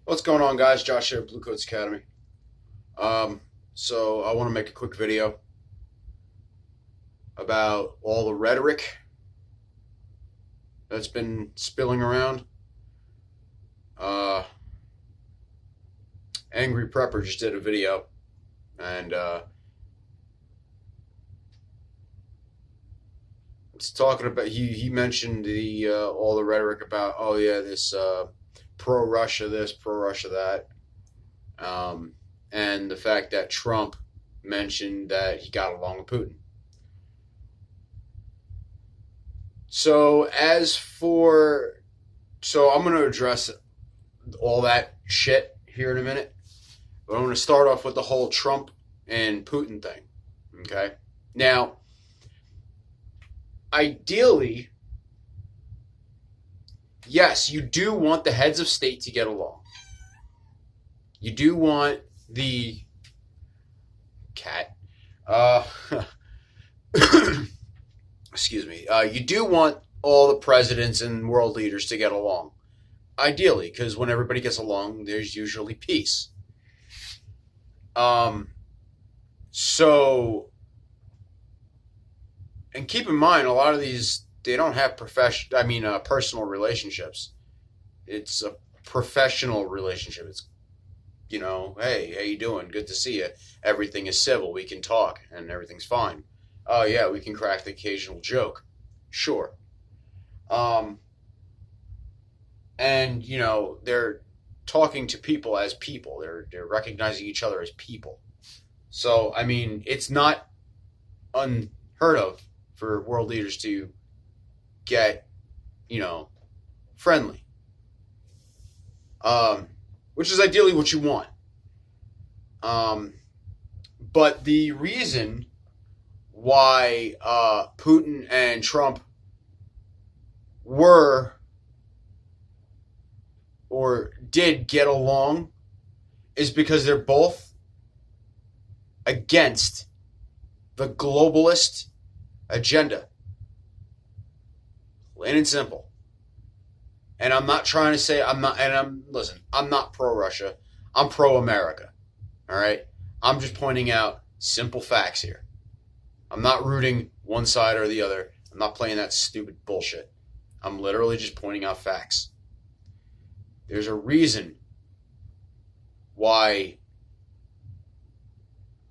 What's going on, guys? Josh here at Blue Coats Academy. So I want to make a quick video about all the rhetoric that's been spilling around. Uh, Angry Prepper just did a video, and it's talking about he mentioned the all the rhetoric about this pro Russia this, pro Russia that, and the fact that Trump mentioned that he got along with Putin. So I'm going to address all that shit here in a minute, but I'm going to start off with the whole Trump and Putin thing. Okay, now ideally, yes, you do want the heads of state to get along. You do want the cat. Excuse me. You do want all the presidents and world leaders to get along, ideally, because when everybody gets along, there's usually peace. Um, so, and keep in mind, a lot of these they don't have personal relationships. It's a professional relationship. It's hey, how you doing? Good to see you. Everything is civil. We can talk, and everything's fine. Oh yeah, we can crack the occasional joke. Sure. Um, and they're talking to people as people. They're recognizing each other as people. So I mean, it's not unheard of for world leaders to get friendly, which is ideally what you want. But the reason why Putin and Trump were or did get along is because they're both against the globalist agenda. Plain and simple. And I'm not trying to say I'm not pro Russia. I'm pro America. All right? I'm just pointing out simple facts here. I'm not rooting one side or the other. I'm not playing that stupid bullshit. I'm literally just pointing out facts. There's a reason why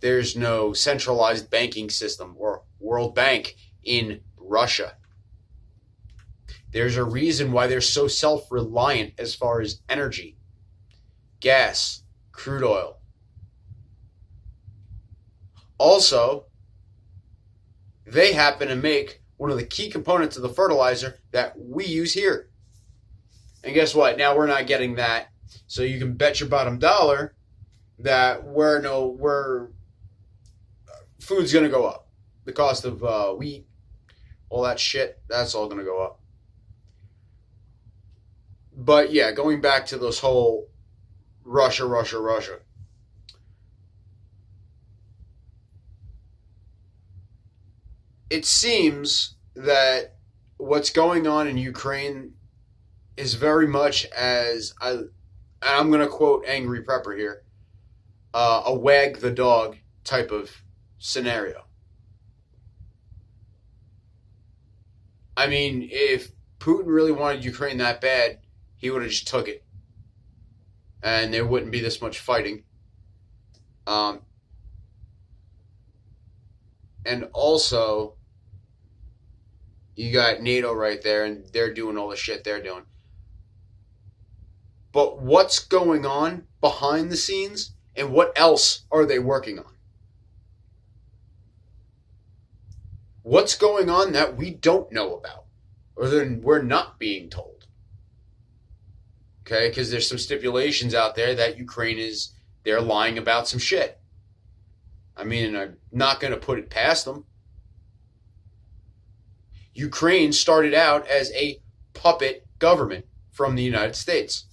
there's no centralized banking system or World Bank in Russia. There's a reason why they're so self-reliant as far as energy, gas, crude oil. Also, they happen to make one of the key components of the fertilizer that we use here. And guess what? Now we're not getting that. So you can bet your bottom dollar that food's going to go up. The cost of wheat, all that shit, that's all going to go up. But yeah, going back to this whole Russia. It seems that what's going on in Ukraine is very much I'm going to quote Angry Prepper here, a wag the dog type of scenario. I mean, if Putin really wanted Ukraine that bad, he would have just took it. And there wouldn't be this much fighting. And also, you got NATO right there, and they're doing all the shit they're doing. But what's going on behind the scenes, and what else are they working on? What's going on that we don't know about, or that we're not being told? Okay, because there's some stipulations out there that they're lying about some shit. I mean, I'm not going to put it past them. Ukraine started out as a puppet government from the United States.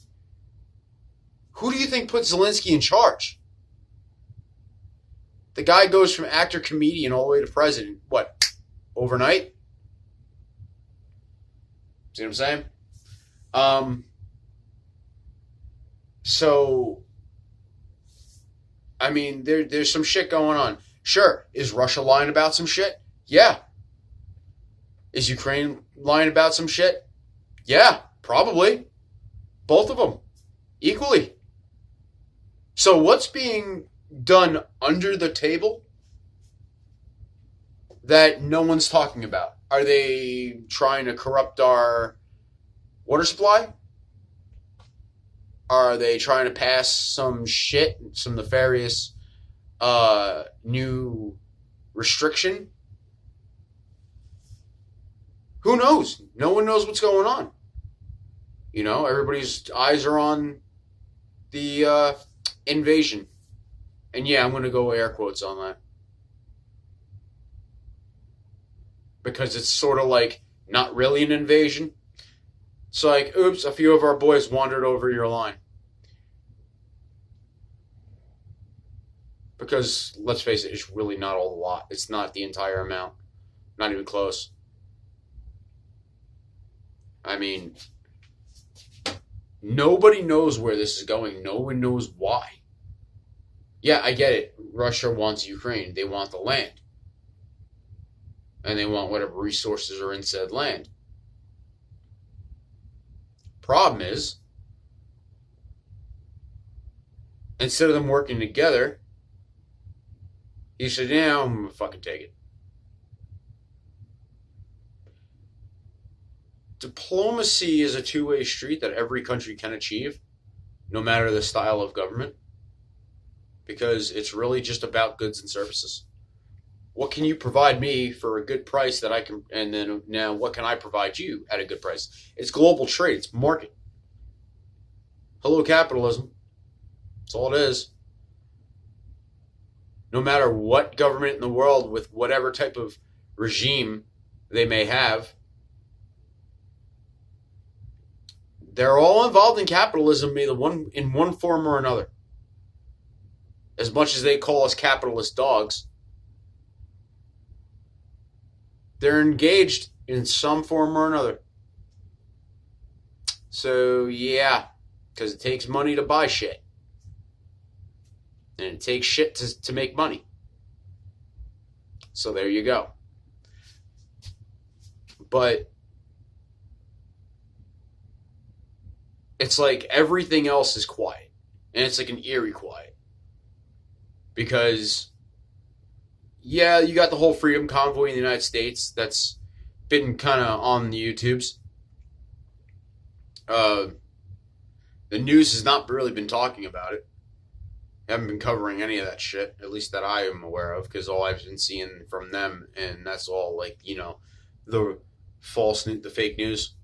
Who do you think put Zelensky in charge? The guy goes from actor, comedian, all the way to president. What? Overnight? See what I'm saying? So, I mean, there's some shit going on. Sure, is Russia lying about some shit? Yeah. Is Ukraine lying about some shit? Yeah, probably. Both of them. Equally. So what's being done under the table that no one's talking about? Are they trying to corrupt our water supply? Are they trying to pass some shit, some nefarious new restriction? Who knows? No one knows what's going on. You know, everybody's eyes are on the invasion. And yeah, I'm going to go air quotes on that. Because it's sort of like not really an invasion. It's like, oops, a few of our boys wandered over your line. Because, let's face it, it's really not a lot. It's not the entire amount. Not even close. I mean, nobody knows where this is going. No one knows why. Yeah, I get it. Russia wants Ukraine. They want the land. And they want whatever resources are in said land. Problem is, instead of them working together, he said, yeah, I'm going to fucking take it. Diplomacy is a two-way street that every country can achieve, no matter the style of government, because it's really just about goods and services. What can you provide me for a good price that I can, and then now what can I provide you at a good price? It's global trade. It's market. Hello, capitalism. That's all it is. No matter what government in the world with whatever type of regime they may have, they're all involved in capitalism in one form or another. As much as they call us capitalist dogs, they're engaged in some form or another. So, yeah, because it takes money to buy shit. And it takes shit to make money. So there you go. But it's like everything else is quiet. And it's like an eerie quiet. Because, yeah, you got the whole Freedom Convoy in the United States that's been kind of on the YouTubes. The news has not really been talking about it. Haven't been covering any of that shit, at least that I am aware of, because all I've been seeing from them, and that's all, like, you know, the false news, the fake news.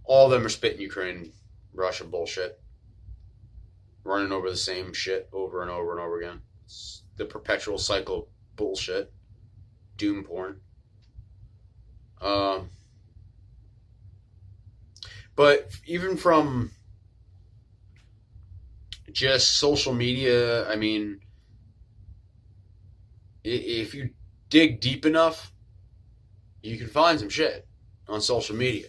All of them are spitting Ukraine, Russia bullshit. Running over the same shit over and over and over again. It's the perpetual cycle of bullshit. Doom porn. But even from just social media, I mean, if you dig deep enough, you can find some shit on social media.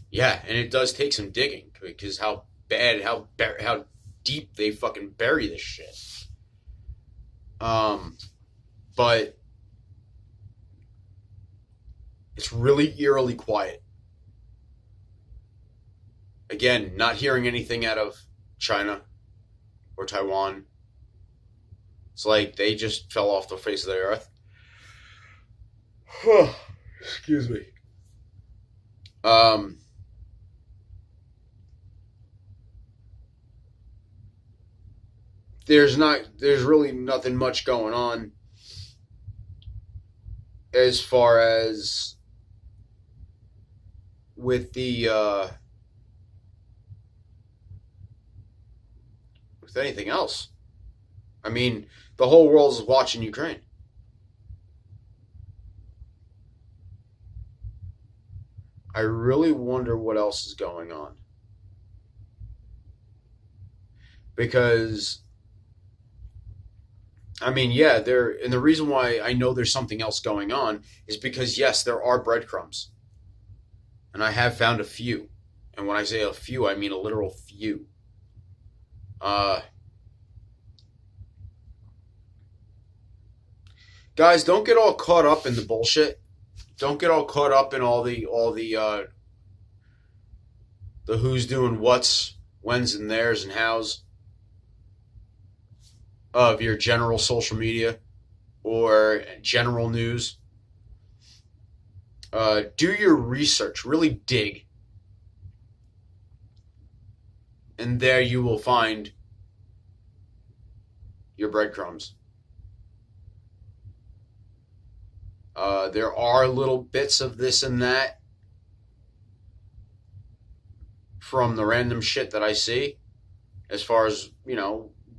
Yeah, and it does take some digging, because how deep they fucking bury this shit. But it's really eerily quiet. Again, not hearing anything out of China or Taiwan. It's like they just fell off the face of the earth. Excuse me. There's really nothing much going on as far as with with anything else. I mean, the whole world is watching Ukraine. I really wonder what else is going on. Because, I mean, yeah, and the reason why I know there's something else going on is because, yes, there are breadcrumbs. And I have found a few. And when I say a few, I mean a literal few. Guys, don't get all caught up in the bullshit. Don't get all caught up in all the who's doing what's, when's, and theirs, and how's of your general social media or general news. Do your research. Really dig. And there you will find your breadcrumbs. There are little bits of this and that from the random shit that I see as far as,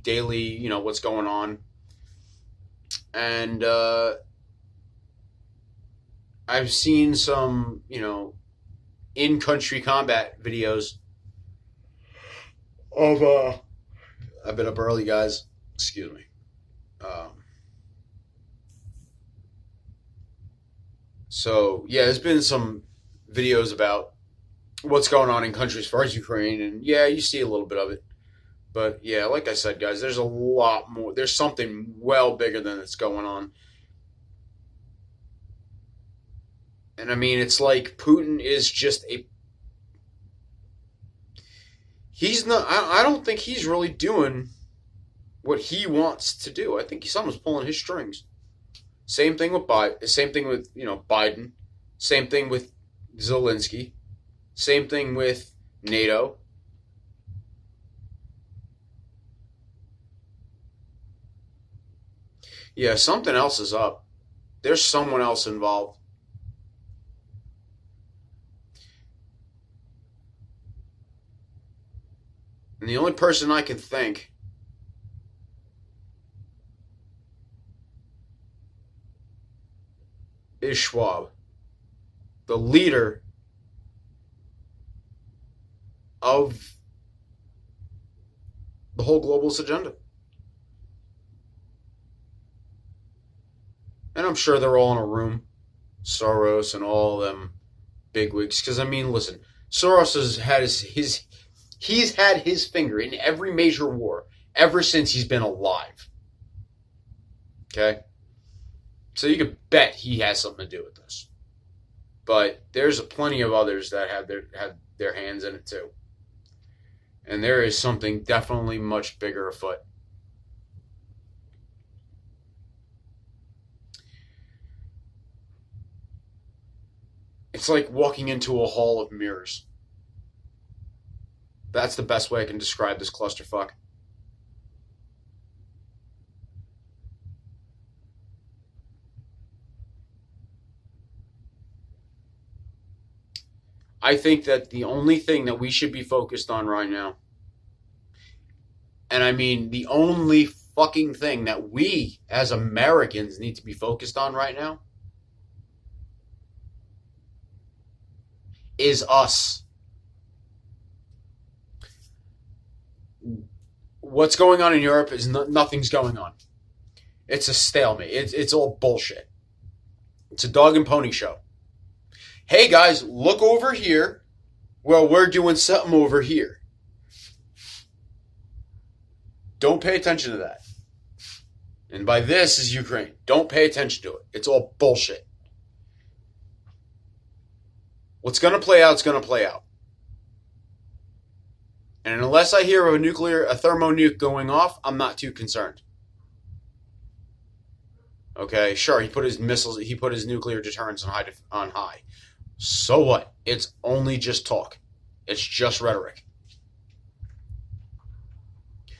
daily, what's going on. And I've seen some, in-country combat videos of, I've been up early, guys. Excuse me. So, yeah, there's been some videos about what's going on in countries as far as Ukraine, and yeah, you see a little bit of it. But yeah, like I said, guys, there's a lot more. There's something well bigger than that's going on. And I mean, it's like Putin is just he's not, I don't think he's really doing what he wants to do. I think someone's pulling his strings. Same thing with Biden. Same thing with Biden. Same thing with Zelensky. Same thing with NATO. Yeah, something else is up. There's someone else involved. And the only person I can think is Schwab, the leader of the whole globalist agenda. And I'm sure they're all in a room, Soros and all of them bigwigs. Because, I mean, listen, Soros has had he's had his finger in every major war ever since he's been alive. Okay? So you could bet he has something to do with this. But there's plenty of others that have their hands in it too. And there is something definitely much bigger afoot. It's like walking into a hall of mirrors. That's the best way I can describe this clusterfuck. I think that the only thing that we should be focused on right now, and I mean the only fucking thing that we as Americans need to be focused on right now, is us. What's going on in Europe is nothing's going on. It's a stalemate. It's all bullshit. It's a dog and pony show. Hey guys, look over here. Well, we're doing something over here. Don't pay attention to that. And by this is Ukraine. Don't pay attention to it. It's all bullshit. What's going to play out is going to play out. And unless I hear of a thermonuke going off, I'm not too concerned. Okay, sure, he put his nuclear deterrence on high. So what? It's only just talk. It's just rhetoric.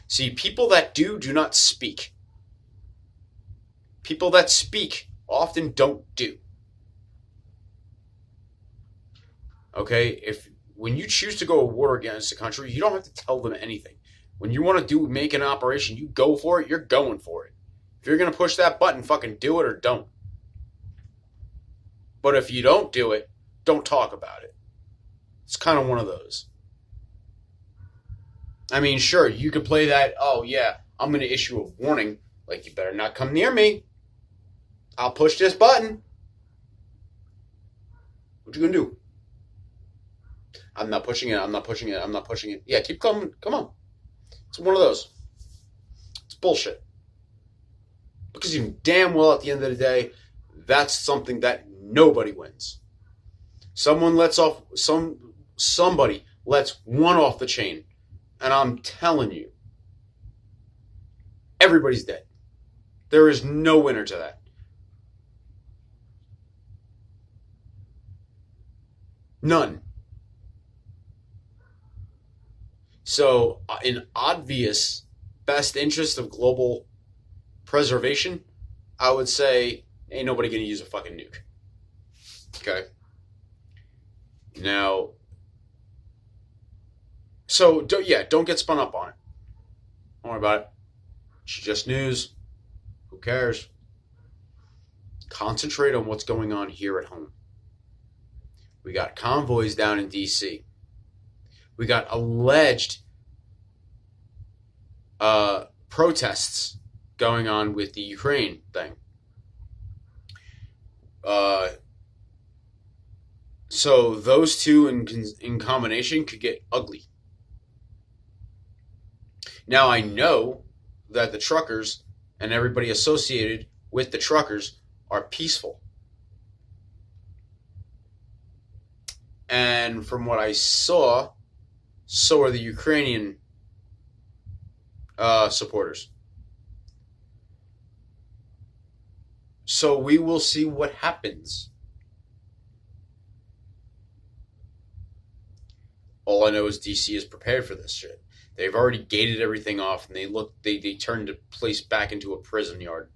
See, people that do not speak. People that speak often don't do. Okay, when you choose to go to war against a country, you don't have to tell them anything. When you want to make an operation, you go for it, you're going for it. If you're going to push that button, fucking do it or don't. But if you don't do it, don't talk about it. It's kind of one of those. I mean, sure, you could play that, oh yeah, I'm going to issue a warning, like you better not come near me. I'll push this button. What you going to do? I'm not pushing it. Yeah, keep coming. Come on. It's one of those. It's bullshit. Because you damn well at the end of the day, that's something that nobody wins. Somebody lets one off the chain. And I'm telling you, everybody's dead. There is no winner to that. None. So, in obvious best interest of global preservation, I would say ain't nobody going to use a fucking nuke. Okay? Now, so, don't get spun up on it. Don't worry about it. It's just news. Who cares? Concentrate on what's going on here at home. We got convoys down in D.C. We got alleged protests going on with the Ukraine thing. So those two in combination could get ugly. Now I know that the truckers and everybody associated with the truckers are peaceful. And from what I saw, so are the Ukrainian supporters. So we will see what happens. All I know is DC is prepared for this shit. They've already gated everything off, and they turned the place back into a prison yard.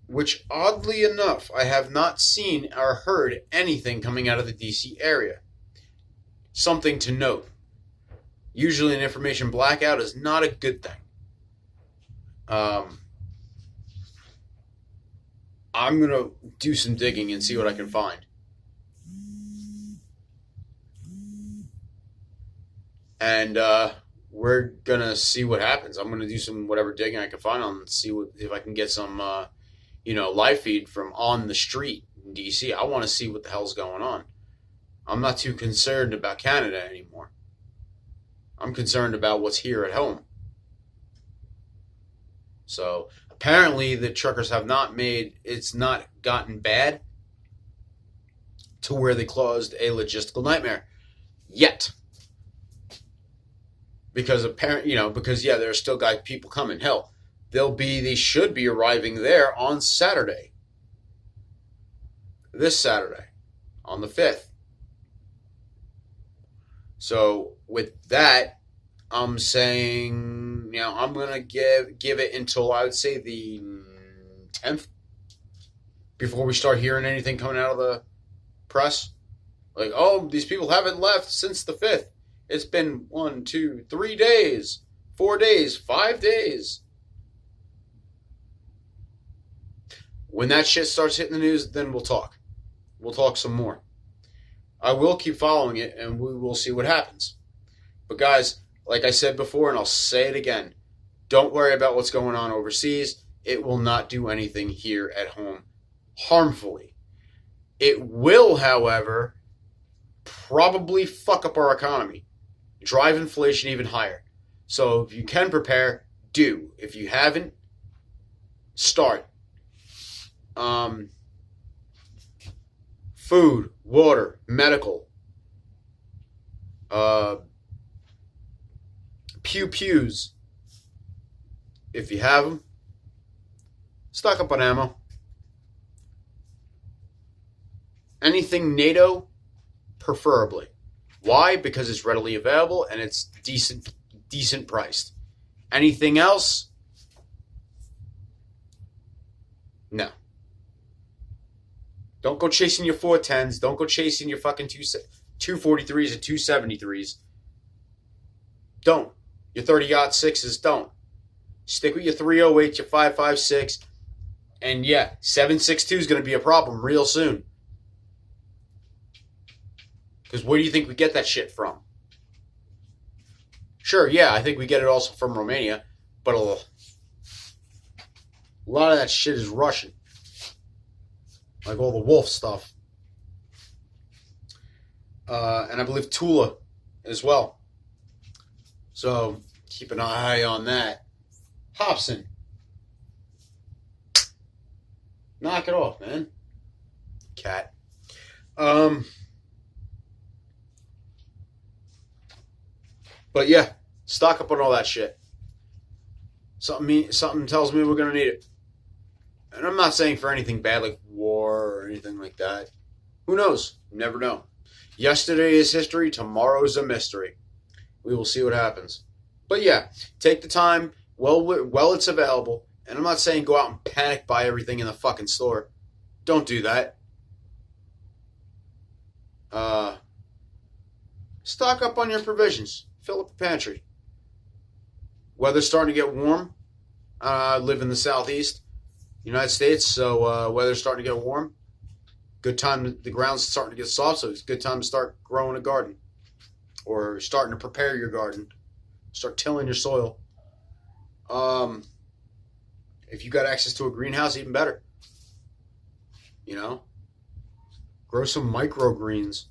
Which, oddly enough, I have not seen or heard anything coming out of the DC area. Something to note. Usually an information blackout is not a good thing. I'm going to do some digging and see what I can find. And we're going to see what happens. I'm going to do some whatever digging I can find on and see if I can get some live feed from on the street in DC. I want to see what the hell's going on. I'm not too concerned about Canada anymore. I'm concerned about what's here at home. So apparently the truckers have it's not gotten bad to where they caused a logistical nightmare yet. Because there are still people coming. Hell, they should be arriving there on Saturday. This Saturday, on the 5th. So with that, I'm saying, I'm going to give it until I would say the 10th before we start hearing anything coming out of the press. Like, these people haven't left since the 5th. It's been 1, 2, 3 days, 4 days, 5 days. When that shit starts hitting the news, then we'll talk. We'll talk some more. I will keep following it, and we will see what happens. But guys, like I said before, and I'll say it again, don't worry about what's going on overseas. It will not do anything here at home harmfully. It will, however, probably fuck up our economy. Drive inflation even higher. So if you can prepare, do. If you haven't, start. Food, water, medical, pews. If you have them, stock up on ammo. Anything NATO, preferably. Why? Because it's readily available and it's decent priced. Anything else? No. Don't go chasing your 410s. Don't go chasing your fucking 243s and 273s. Don't. Your 30-06s, don't. Stick with your 308, your 556. And yeah, 7.62 is going to be a problem real soon. Because where do you think we get that shit from? Sure, yeah, I think we get it also from Romania. But a lot of that shit is Russian. Like all the Wolf stuff. And I believe Tula as well. So keep an eye on that. Hobson. Knock it off, man. Cat. But yeah, stock up on all that shit. Something tells me we're gonna need it. And I'm not saying for anything bad like war or anything like that. Who knows? You never know. Yesterday is history. Tomorrow's a mystery. We will see what happens. But yeah, take the time while it's available. And I'm not saying go out and panic buy everything in the fucking store. Don't do that. Stock up on your provisions. Fill up the pantry. Weather's starting to get warm. I live in the southeast United States, so weather's starting to get warm. Good time. The ground's starting to get soft, so it's a good time to start growing a garden. Or starting to prepare your garden. Start tilling your soil. If you got access to a greenhouse, even better. You know, grow some microgreens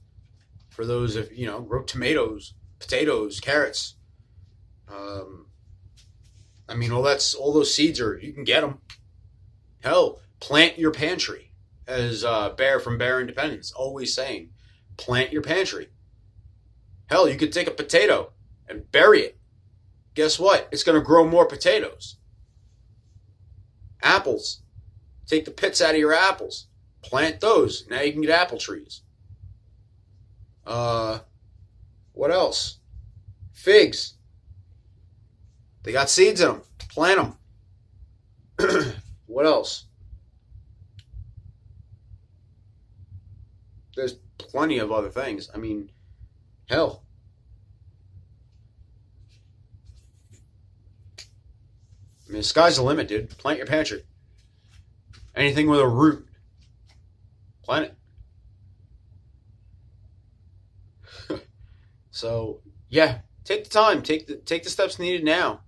for those grow tomatoes, potatoes, carrots. All those seeds you can get them. Hell, plant your pantry, as Bear from Bear Independence always saying, plant your pantry. Hell, you could take a potato and bury it. Guess what? It's going to grow more potatoes. Apples. Take the pits out of your apples. Plant those. Now you can get apple trees. What else? Figs. They got seeds in them. Plant them. What else? There's plenty of other things. Hell. The sky's the limit, dude. Plant your pantry. Anything with a root. Plant it. So, yeah. Take the time. Take the steps needed now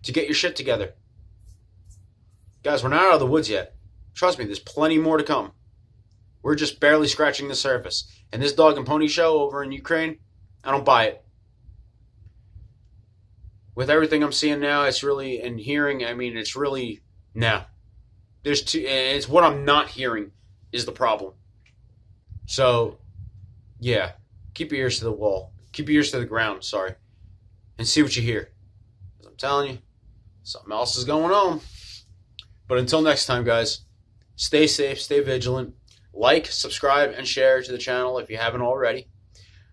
to get your shit together. Guys, we're not out of the woods yet. Trust me, there's plenty more to come. We're just barely scratching the surface. And this dog and pony show over in Ukraine, I don't buy it. With everything I'm seeing now, it's really, and hearing, it's really, nah. It's what I'm not hearing is the problem. So, yeah, keep your ears to the wall. Keep your ears to the ground, sorry. And see what you hear. Because I'm telling you, something else is going on. But until next time, guys, stay safe, stay vigilant. Like, subscribe, and share to the channel if you haven't already.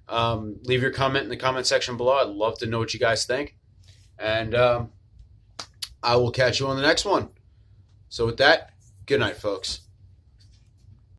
Leave your comment in the comment section below. I'd love to know what you guys think. And I will catch you on the next one. So with that, good night, folks.